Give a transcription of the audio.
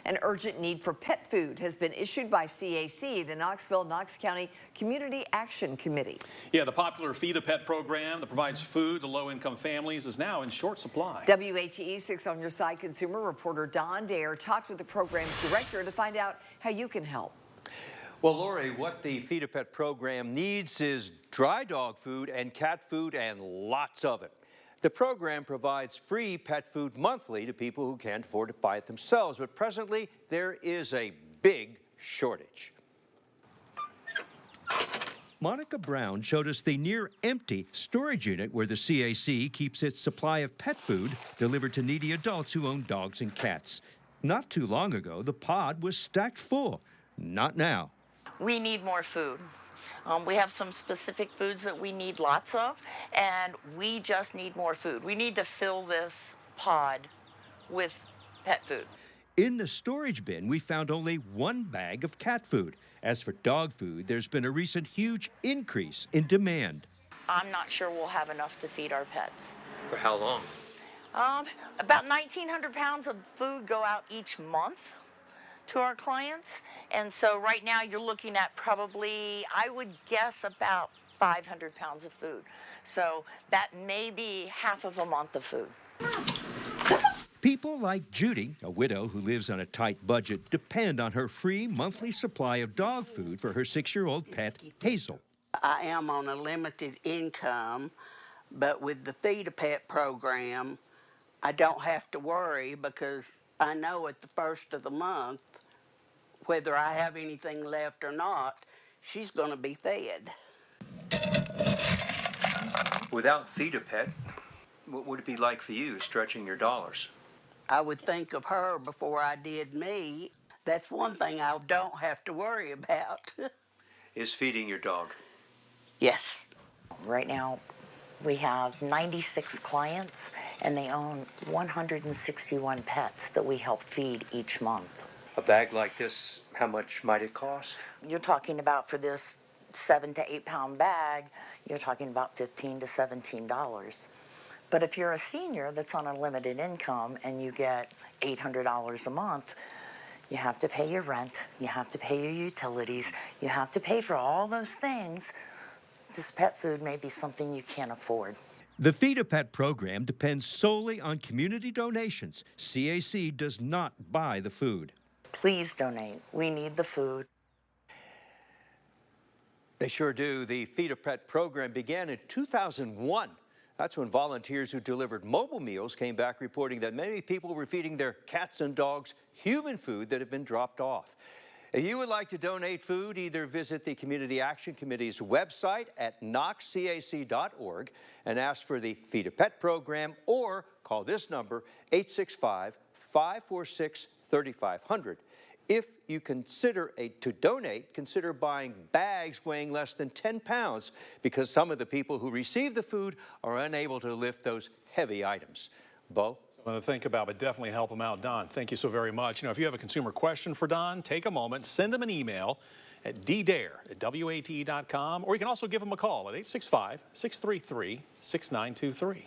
An urgent need for pet food has been issued by CAC, the Knox County Community Action Committee. Yeah, the popular Feed a Pet program that provides food to low-income families is now in short supply. WATE 6 on your side consumer reporter Don Dare talked with the program's director to find out how you can help. Well, Lori, what the Feed a Pet program needs is dry dog food and cat food and lots of it. The program provides free pet food monthly to people who can't afford to buy it themselves, but presently there is a big shortage. Monica Brown showed us the near-empty storage unit where the CAC keeps its supply of pet food delivered to needy adults who own dogs and cats. Not too long ago, the pod was stacked full. Not now. We need more food. We have some specific foods that we need lots of, and we just need more food. We need to fill this pod with pet food. In the storage bin, we found only one bag of cat food. As for dog food, there's been a recent huge increase in demand. I'm not sure we'll have enough to feed our pets. For how long? About 1,900 pounds of food go out each month to our clients. And so right now you're looking at probably, I would guess, about 500 pounds of food. So that may be half of a month of food. People like Judy, a widow who lives on a tight budget, depend on her free monthly supply of dog food for her 6-year-old pet, Hazel. I am on a limited income, but with the Feed a Pet program, I don't have to worry because I know at the first of the month, whether I have anything left or not, she's going to be fed. Without Feed a Pet, what would it be like for you stretching your dollars? I would think of her before I did me. That's one thing I don't have to worry about. Is feeding your dog? Yes. Right now we have 96 clients and they own 161 pets that we help feed each month. A bag like this, how much might it cost? You're talking about, for this 7 to 8 pound bag, you're talking about $15 to $17. But if you're a senior that's on a limited income and you get $800 a month, you have to pay your rent, you have to pay your utilities, you have to pay for all those things. This pet food may be something you can't afford. The Feed a Pet program depends solely on community donations. CAC does not buy the food. Please donate. We need the food. They sure do. The Feed a Pet program began in 2001. That's when volunteers who delivered mobile meals came back reporting that many people were feeding their cats and dogs human food that had been dropped off. If you would like to donate food, either visit the Community Action Committee's website at knoxcac.org and ask for the Feed a Pet program, or call this number, 865-546-3500. If you consider to donate, consider buying bags weighing less than 10 pounds because some of the people who receive the food are unable to lift those heavy items. Bo? Something to think about, but definitely help them out. Don, thank you so very much. You know, if you have a consumer question for Don, take a moment, send them an email at ddare@wate.com, or you can also give them a call at 865-633-6923.